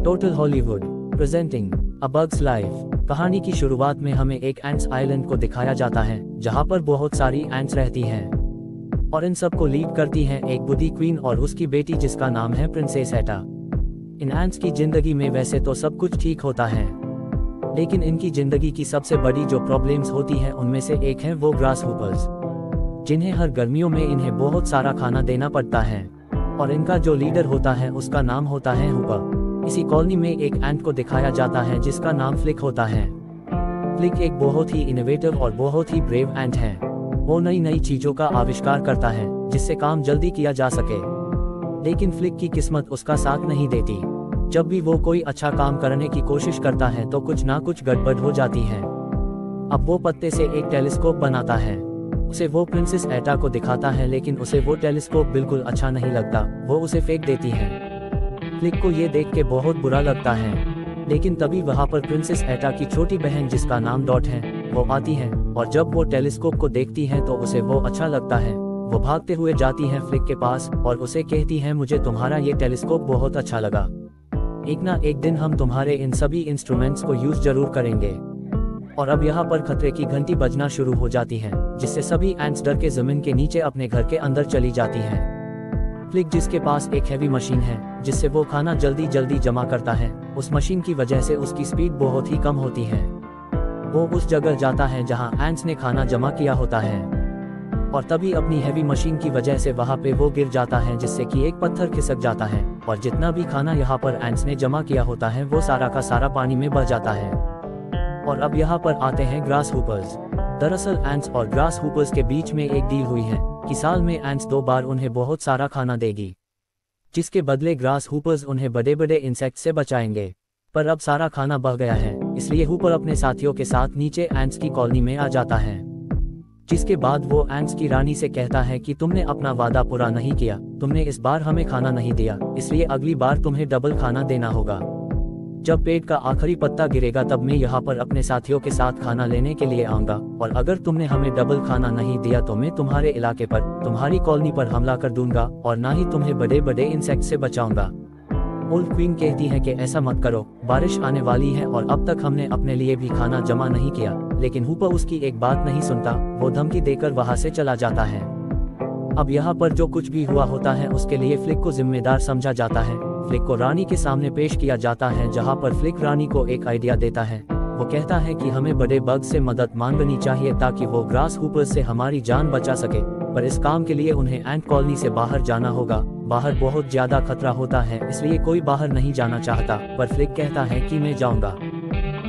Total Hollywood presenting a bugs life. कहानी की शुरुआत में हमें एक एंट्स आइलैंड को दिखाया जाता है जहां पर बहुत सारी एंट्स रहती हैं और इन सब को लीड करती हैं एक बुद्धि क्वीन और उसकी बेटी जिसका नाम है प्रिंसेस एटा। इन एंट्स की जिंदगी में वैसे तो सब कुछ ठीक होता है, लेकिन इनकी जिंदगी की सबसे बड़ी जो प्रॉब्लम्स होती हैं उनमें से एक है वो ग्रास हुपर्स, जिन्हें हर गर्मियों में इन्हें बहुत सारा खाना देना पड़ता है और इनका जो लीडर होता है उसका नाम होता है हुपर। इसी कॉलोनी में एक एंट को दिखाया जाता है जिसका नाम फ्लिक होता है। फ्लिक एक बहुत ही इनोवेटिव और बहुत ही ब्रेव एंट है। वो नई नई चीजों का आविष्कार करता है जिससे काम जल्दी किया जा सके, लेकिन फ्लिक की किस्मत उसका साथ नहीं देती। जब भी वो कोई अच्छा काम करने की कोशिश करता है तो कुछ ना कुछ गड़बड़ हो जाती है। अब वो पत्ते से एक टेलीस्कोप बनाता है, उसे वो प्रिंसेस एटा को दिखाता है, लेकिन उसे वो टेलीस्कोप बिल्कुल अच्छा नहीं लगता। वो उसे फेंक देती है। फ्लिक को ये देख के बहुत बुरा लगता है, लेकिन तभी वहाँ पर प्रिंसेस एटा की छोटी बहन जिसका नाम डॉट है वो आती है और जब वो टेलीस्कोप को देखती है तो उसे वो अच्छा लगता है। वो भागते हुए जाती है फ्लिक के पास और उसे कहती है मुझे तुम्हारा ये टेलीस्कोप बहुत अच्छा लगा, एक ना एक दिन हम तुम्हारे इन सभी इंस्ट्रूमेंट्स को यूज जरूर करेंगे। और अब यहाँ पर खतरे की घंटी बजना शुरू हो जाती है जिससे सभी एंट्स डर के जमीन के नीचे अपने घर के अंदर चली जाती हैं। फ्लिक जिसके पास एक हैवी मशीन है जिससे वो खाना जल्दी जल्दी जमा करता है, उस मशीन की वजह से उसकी स्पीड बहुत ही कम होती है। वो उस जगह जाता है जहाँ एंट्स ने खाना जमा किया होता है और तभी अपनी हैवी मशीन की वजह से वहाँ पे वो गिर जाता है जिससे कि एक पत्थर खिसक जाता है और जितना भी खाना यहाँ पर एंट्स ने जमा किया होता है वो सारा का सारा पानी में बह जाता है। और अब यहाँ पर आते हैं ग्रास हुपर्स। दरअसल एंट्स और ग्रास हुपर्स के बीच में एक डील हुई है कि साल में एंट्स 2 बार उन्हें बहुत सारा खाना देगी, जिसके बदले ग्रास हुपर्स उन्हें बड़े बड़े इंसेक्ट से बचाएंगे। पर अब सारा खाना बह गया है, इसलिए हुपर अपने साथियों के साथ नीचे एंट्स की कॉलोनी में आ जाता है, जिसके बाद वो एंट्स की रानी से कहता है कि तुमने अपना वादा पूरा नहीं किया, तुमने इस बार हमें खाना नहीं दिया, इसलिए अगली बार तुम्हें डबल खाना देना होगा। जब पेड़ का आखिरी पत्ता गिरेगा तब मैं यहाँ पर अपने साथियों के साथ खाना लेने के लिए आऊंगा और अगर तुमने हमें डबल खाना नहीं दिया तो मैं तुम्हारे इलाके पर, तुम्हारी कॉलोनी पर हमला कर दूंगा और ना ही तुम्हें बड़े बड़े इंसेक्ट से बचाऊंगा। ओल्ड क्वीन कहती है कि ऐसा मत करो, बारिश आने वाली है और अब तक हमने अपने लिए भी खाना जमा नहीं किया, लेकिन हुपर उसकी एक बात नहीं सुनता। वो धमकी देकर वहाँ से चला जाता है। अब यहाँ पर जो कुछ भी हुआ होता है उसके लिए फ्लिक को जिम्मेदार समझा जाता है। फ्लिक को रानी के सामने पेश किया जाता है जहाँ पर फ्लिक रानी को एक आइडिया देता है। वो कहता है कि हमें बड़े बग से मदद मांगनी चाहिए ताकि वो ग्रास हुपर से हमारी जान बचा सके, पर इस काम के लिए उन्हें एंट कॉलोनी से बाहर जाना होगा। बाहर बहुत ज्यादा खतरा होता है इसलिए कोई बाहर नहीं जाना चाहता, पर फ्लिक कहता है कि मैं जाऊंगा।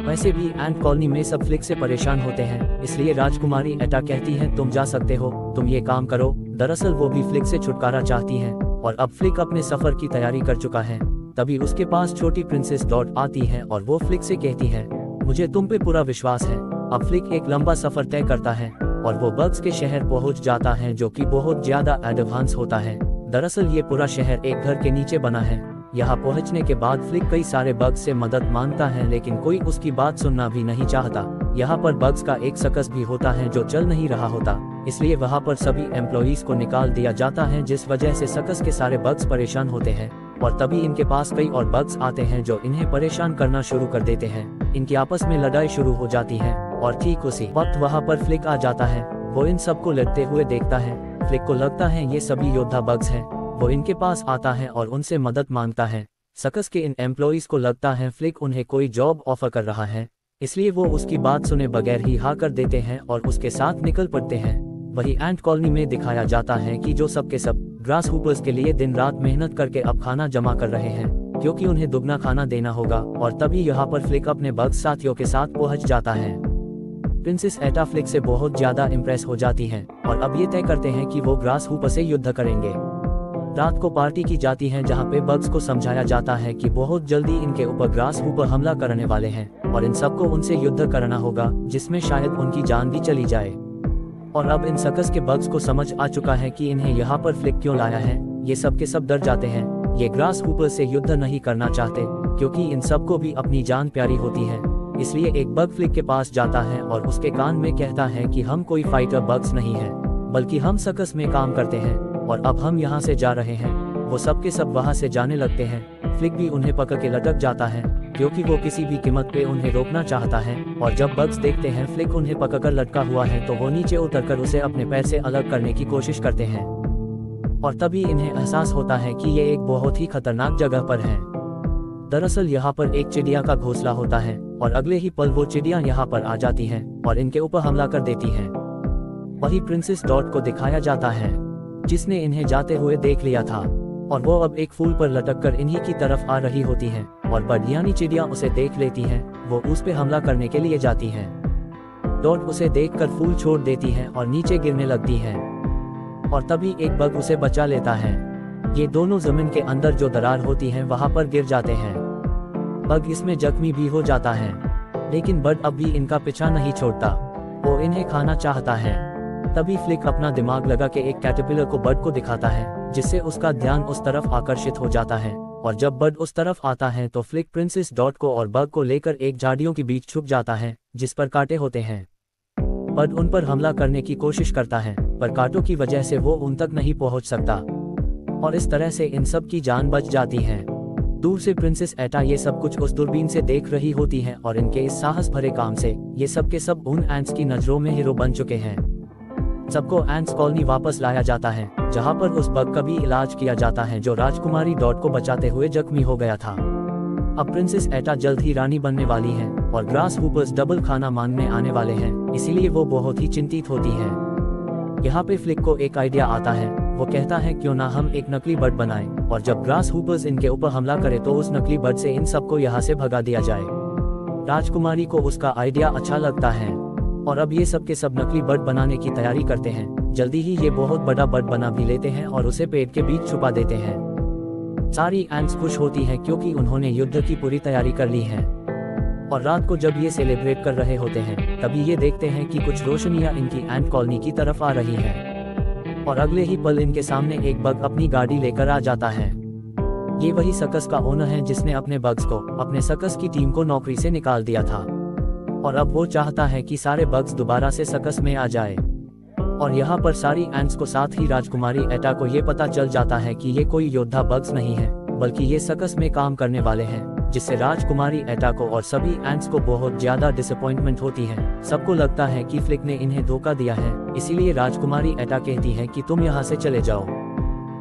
वैसे भी एंट कॉलोनी में सब फ्लिक से परेशान होते हैं, इसलिए राजकुमारी एटा कहती है तुम जा सकते हो, तुम ये काम करो। दरअसल वो भी फ्लिक से छुटकारा चाहती है और अब फ्लिक अपने सफर की तैयारी कर चुका है। तभी उसके पास छोटी प्रिंसेस डॉट आती है और वो फ्लिक से कहती है मुझे तुम पे पूरा विश्वास है। अब फ्लिक एक लंबा सफर तय करता है और वो बग्स के शहर पहुंच जाता है जो कि बहुत ज्यादा एडवांस होता है। दरअसल ये पूरा शहर एक घर के नीचे बना है। यहाँ पहुँचने के बाद फ्लिक कई सारे बग्स से मदद मांगता है, लेकिन कोई उसकी बात सुनना भी नहीं चाहता। यहाँ पर बग्स का एक सर्कस भी होता है जो चल नहीं रहा होता, इसलिए वहाँ पर सभी एम्प्लॉइज को निकाल दिया जाता है, जिस वजह से सर्कस के सारे बग्स परेशान होते हैं। और तभी इनके पास कई और बग्स आते हैं जो इन्हें परेशान करना शुरू कर देते हैं। इनकी आपस में लड़ाई शुरू हो जाती है और ठीक उसी वक्त वहाँ पर फ्लिक आ जाता है। वो इन सबको लड़ते हुए देखता है। फ्लिक को लगता है ये सभी योद्धा बग्स हैं। वो इनके पास आता है और उनसे मदद मांगता है। सर्कस के इन एम्प्लॉइज को लगता है फ्लिक उन्हें कोई जॉब ऑफर कर रहा है, इसलिए वो उसकी बात सुने बगैर ही हाँ कर देते हैं और उसके साथ निकल पड़ते हैं। वही एंट कॉलोनी में दिखाया जाता है कि जो सब के सब ग्रास हुपर्स के लिए दिन रात मेहनत करके अब खाना जमा कर रहे हैं, क्योंकि उन्हें दुगना खाना देना होगा। और तभी यहाँ पर फ्लिक अपने बग्स साथियों के साथ पहुँच जाता है। प्रिंसेस एटा फ्लिक से बहुत ज्यादा इम्प्रेस हो जाती है और अब ये तय करते हैं कि वो ग्रास हुपर से युद्ध करेंगे। रात को पार्टी की जाती है जहाँ पे बग्स को समझाया जाता है कि बहुत जल्दी इनके ऊपर ग्रास हुपर हमला करने वाले हैं और इन सबको उनसे युद्ध करना होगा, जिसमें शायद उनकी जान भी चली जाए। और अब इन सर्कस के बग्स को समझ आ चुका है कि इन्हें यहाँ पर फ्लिक क्यों लाया है। ये सब के सब डर जाते हैं। ये ग्रास हुपर से युद्ध नहीं करना चाहते क्योंकि इन सबको भी अपनी जान प्यारी होती है। इसलिए एक बग फ्लिक के पास जाता है और उसके कान में कहता है कि हम कोई फाइटर बग्स नहीं है, बल्कि हम सर्कस में काम करते हैं और अब हम यहाँ से जा रहे हैं। वो सब के सब वहाँ से जाने लगते हैं। फ्लिक भी उन्हें पकड़ के लटक जाता है क्योंकि वो किसी भी कीमत पे उन्हें रोकना चाहता है। और जब बग्स देखते हैं फ्लिक उन्हें पकड़कर लटका हुआ है तो वो नीचे उतरकर उसे अपने पैर से अलग करने की कोशिश करते हैं। और तभी इन्हें एहसास होता है कि ये एक बहुत ही खतरनाक जगह पर है। दरअसल यहाँ पर एक चिड़िया का घोंसला होता है और अगले ही पल वो चिड़िया यहाँ पर आ जाती है और इनके ऊपर हमला कर देती है। वही प्रिंसेस डॉट को दिखाया जाता है जिसने इन्हें जाते हुए देख लिया था और वो अब एक फूल पर लटककर इन्हीं की तरफ आ रही होती है। और बर्ड यानी चिड़िया उसे देख लेती है, वो उस पे हमला करने के लिए जाती है। डॉट उसे देखकर फूल छोड़ देती है और नीचे गिरने लगती है और तभी एक बग उसे बचा लेता है। ये दोनों जमीन के अंदर जो दरार होती है वहां पर गिर जाते हैं। बग इसमें जख्मी भी हो जाता है लेकिन बर्ड अब भी इनका पीछा नहीं छोड़ता, वो इन्हें खाना चाहता है। तभी फ्लिक अपना दिमाग लगा के एक कैटरपिलर को बर्ड को दिखाता है जिससे उसका ध्यान उस तरफ आकर्षित हो जाता है। और जब बर्ड उस तरफ आता है तो फ्लिक प्रिंसेस डॉट को और बग को लेकर एक झाड़ियों के बीच छुप जाता है जिस पर कांटे होते हैं। बर्ड उन पर हमला करने की कोशिश करता है पर कांटों की वजह से वो उन तक नहीं पहुंच सकता और इस तरह से इन सब की जान बच जाती है। दूर से प्रिंसेस एटा ये सब कुछ उस दूरबीन से देख रही होती है और इनके इस साहस भरे काम से ये सब के सब उन एंट्स की नजरों में हीरो बन चुके हैं। सबको एंट्स कॉलोनी वापस लाया जाता है जहां पर उस बग का भी इलाज किया जाता है जो राजकुमारी डॉट को बचाते हुए जख्मी हो गया था। अब प्रिंसेस एटा जल्द ही रानी बनने वाली है और ग्रास हूपर्स डबल खाना मांगने आने वाले हैं, इसीलिए वो बहुत ही चिंतित होती है। यहाँ पे फ्लिक को एक आइडिया आता है, वो कहता है क्यों ना हम एक नकली बर्ड बनाएं और जब ग्रास हूपर्स इनके ऊपर हमला करे तो उस नकली बर्ड से इन सबको यहाँ से भगा दिया जाए। राजकुमारी को उसका आइडिया अच्छा लगता है और अब ये सब के सब नकली बर्ड बनाने की तैयारी करते हैं। जल्दी ही ये बहुत बड़ा बर्ड बना भी लेते हैं और उसे पेड़ के बीच छुपा देते हैं। सारी एंट्स खुश होती हैं क्योंकि उन्होंने युद्ध की पूरी तैयारी कर ली है। और रात को जब ये सेलिब्रेट कर रहे होते हैं तभी ये देखते हैं कि कुछ रोशनियां इनकी एंट कॉलोनी की तरफ आ रही हैं। और अगले ही पल इनके सामने एक बग अपनी गाड़ी लेकर आ जाता है। ये वही सर्कस का ओनर है जिसने अपने बग्स को अपने सर्कस की टीम को नौकरी से निकाल दिया था और अब वो चाहता है कि सारे बग्स दोबारा से सर्कस में आ जाए। और यहाँ पर सारी एंट्स को साथ ही राजकुमारी एटा को ये पता चल जाता है कि ये कोई योद्धा बग्स नहीं है बल्कि ये सर्कस में काम करने वाले हैं, जिससे राजकुमारी एटा को और सभी एंट्स को बहुत ज्यादा डिसअपॉइंटमेंट होती है। सबको लगता है कि फ्लिक ने इन्हें धोखा दिया है, इसीलिए राजकुमारी एटा कहती है कि तुम यहाँ से चले जाओ।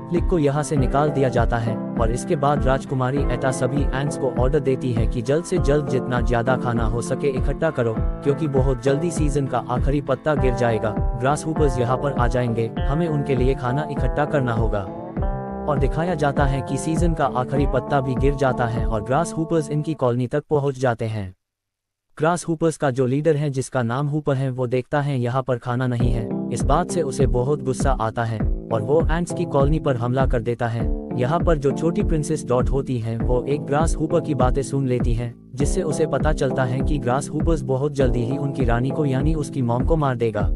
फ्लिक को यहाँ से निकाल दिया जाता है और इसके बाद राजकुमारी एटा सभी एंट्स को ऑर्डर देती है कि जल्द से जल्द जितना ज्यादा खाना हो सके इकट्ठा करो क्योंकि बहुत जल्दी सीजन का आखिरी पत्ता गिर जाएगा। ग्रास हूपर्स यहाँ पर आ जाएंगे, हमें उनके लिए खाना इकट्ठा करना होगा। और दिखाया जाता है कि सीजन का आखिरी पत्ता भी गिर जाता है और ग्रास हूपर्स इनकी कॉलोनी तक पहुँच जाते हैं। ग्रास हूपर्स का जो लीडर है जिसका नाम हूपर है वो देखता है यहाँ पर खाना नहीं है। इस बात से उसे बहुत गुस्सा आता है और वो एंट्स की कॉलोनी पर हमला कर देता है। यहाँ पर जो छोटी प्रिंसेस डॉट होती है वो एक ग्रास हूपर की बातें सुन लेती है जिससे उसे पता चलता है कि ग्रास हूपर्स बहुत जल्दी ही उनकी रानी को यानी उसकी मॉम को मार देगा।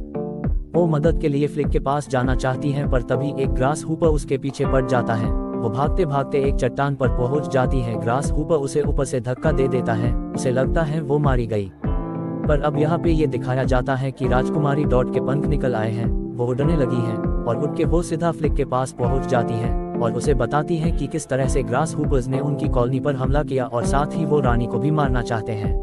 वो मदद के लिए फ्लिक के पास जाना चाहती है पर तभी एक ग्रास हूपर उसके पीछे पड़ जाता है। वो भागते भागते एक चट्टान पर पहुंच जाती है। ग्रास हूपर उसे ऊपर से धक्का दे देता है, उसे लगता है वो मारी गई। पर अब यहाँ पे ये दिखाया जाता है कि राजकुमारी डॉट के पंख निकल आए हैं, वो उड़ने लगी है और उठ के वो सीधा फ्लिक के पास पहुंच जाती है और उसे बताती है कि किस तरह से ग्रास हूपर्स ने उनकी कॉलोनी पर हमला किया और साथ ही वो रानी को भी मारना चाहते हैं।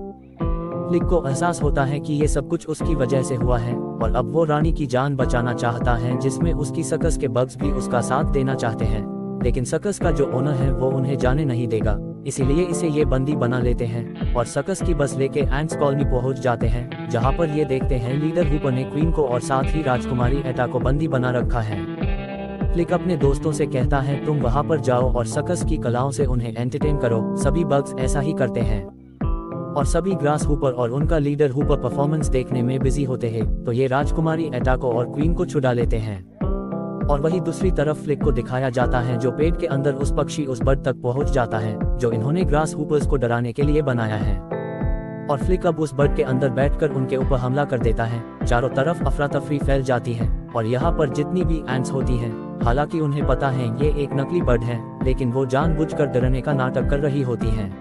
फ्लिक को एहसास होता है कि ये सब कुछ उसकी वजह से हुआ है और अब वो रानी की जान बचाना चाहता है, जिसमें उसकी सर्कस के बग्स भी उसका साथ देना चाहते हैं। लेकिन सर्कस का जो ओनर है वो उन्हें जाने नहीं देगा, इसीलिए इसे ये बंदी बना लेते हैं और सर्कस की बस लेके एंट्स कॉलोनी पहुंच जाते हैं, जहां पर ये देखते हैं लीडर हूपर ने क्वीन को और साथ ही राजकुमारी एटा को बंदी बना रखा है। फ्लिक अपने दोस्तों से कहता है तुम वहां पर जाओ और सर्कस की कलाओं से उन्हें एंटरटेन करो। सभी बग्स ऐसा ही करते हैं और सभी ग्रास हूपर और उनका लीडर हूपर परफॉर्मेंस देखने में बिजी होते हैं, तो ये राजकुमारी एटा को और क्वीन को छुड़ा लेते हैं। और वही दूसरी तरफ फ्लिक को दिखाया जाता है जो पेट के अंदर उस पक्षी उस बर्ड तक पहुंच जाता है जो इन्होंने ग्रास हूपर्स को डराने के लिए बनाया है। और फ्लिक अब उस बर्ड के अंदर बैठकर उनके ऊपर हमला कर देता है। चारों तरफ अफरा तफरी फैल जाती है और यहाँ पर जितनी भी एंट्स होती हैं, हालांकि उन्हें पता है ये एक नकली बर्ड है, लेकिन वो जानबूझकर डरने का नाटक कर रही होती हैं।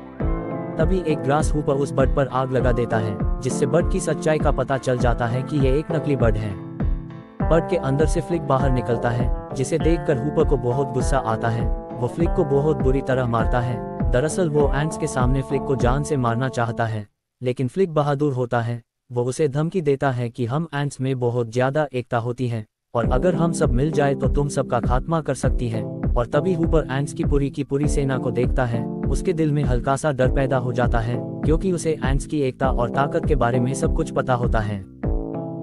तभी एक ग्रास हूपर उस बर्ड पर आग लगा देता है, जिससे बर्ड की सच्चाई का पता चल जाता है कि ये एक नकली बर्ड है। बर्ड के अंदर से फ्लिक बाहर निकलता है, जिसे देखकर हूपर को बहुत गुस्सा आता है। वो फ्लिक को बहुत बुरी तरह मारता है। दरअसल वो एंट्स के सामने फ्लिक को जान से मारना चाहता है, लेकिन फ्लिक बहादुर होता है। वो उसे धमकी देता है कि हम एंट्स में बहुत ज्यादा एकता होती है और अगर हम सब मिल जाए तो तुम सबका खात्मा कर सकती है। और तभी हूपर एंट्स की पूरी सेना को देखता है। उसके दिल में हल्का सा डर पैदा हो जाता है, क्योंकि उसे एंट्स की एकता और ताकत के बारे में सब कुछ पता होता है।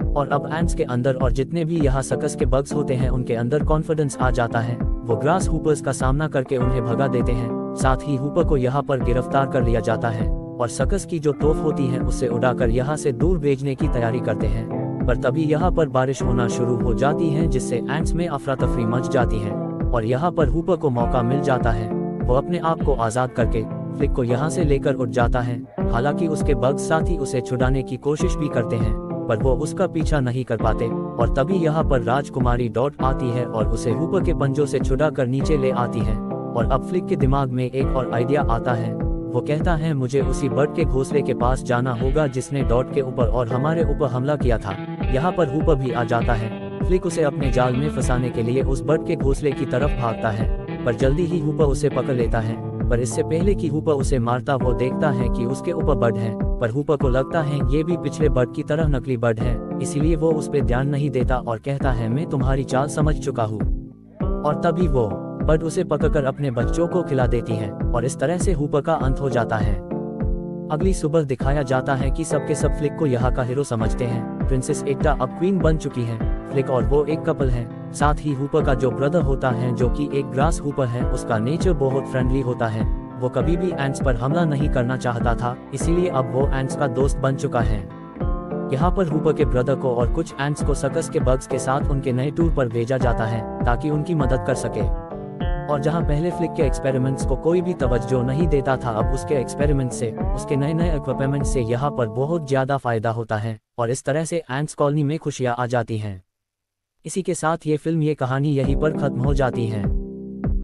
और अब एंट्स के अंदर और जितने भी यहाँ सर्कस के बग्स होते हैं उनके अंदर कॉन्फिडेंस आ जाता है। वो ग्रास हूपर्स का सामना करके उन्हें भगा देते हैं। साथ ही हूपर को यहाँ पर गिरफ्तार कर लिया जाता है और सर्कस की जो तोप होती है उससे उड़ाकर यहाँ से दूर भेजने की तैयारी करते हैं। पर तभी यहाँ पर बारिश होना शुरू हो जाती है, जिससे एंट्स में अफरा तफरी मच जाती है और यहाँ पर हूपर को मौका मिल जाता है। वो अपने आप को आजाद करके फ्लिक को यहाँ से लेकर उठ जाता है। हालांकि उसके बग्स साथ ही उसे छुड़ाने की कोशिश भी करते हैं, पर वो उसका पीछा नहीं कर पाते। और तभी यहाँ पर राजकुमारी डॉट आती है और उसे हूपर के पंजों से छुड़ा कर नीचे ले आती है। और अब फ्लिक के दिमाग में एक और आइडिया आता है। वो कहता है मुझे उसी बर्ड के घोंसले के पास जाना होगा जिसने डॉट के ऊपर और हमारे ऊपर हमला किया था। यहाँ पर हूपर भी आ जाता है। फ्लिक उसे अपने जाल में फंसाने के लिए उस बर्ड के घोंसले की तरफ भागता है, पर जल्दी ही हूपर उसे पकड़ लेता है। पर इससे पहले कि हूपर उसे मारता वो देखता है कि उसके ऊपर बर्ड है, पर हूपर को लगता है ये भी पिछले बर्ड की तरह नकली बर्ड है, इसीलिए वो उस पर ध्यान नहीं देता और कहता है मैं तुम्हारी चाल समझ चुका हूँ। और तभी वो बर्ड उसे पकड़कर अपने बच्चों को खिला देती है और इस तरह से हूपर का अंत हो जाता है। अगली सुबह दिखाया जाता है कि सबके सब फ्लिक को यहाँ का हीरो समझते हैं। प्रिंसेस एकता अब क्वीन बन चुकी है। फ्लिक और वो एक कपल है। साथ ही हूपर का जो ब्रदर होता है जो कि एक ग्रास हूपर है, उसका नेचर बहुत फ्रेंडली होता है। वो कभी भी एंट्स पर हमला नहीं करना चाहता था, इसीलिए अब वो एंट्स का दोस्त बन चुका है। यहाँ पर हूपर के ब्रदर को और कुछ एंट्स को सर्कस के बग्स के साथ उनके नए टूर पर भेजा जाता है ताकि उनकी मदद कर सके। और जहाँ पहले फ्लिक के एक्सपेरिमेंट्स को कोई भी तवज्जो नहीं देता था, अब उसके एक्सपेरिमेंट से, उसके नए नए इक्विपमेंट से यहाँ पर बहुत ज्यादा फायदा होता है और इस तरह से एंट्स कॉलोनी में खुशियाँ आ जाती हैं। इसी के साथ ये फिल्म, ये कहानी यहीं पर खत्म हो जाती है।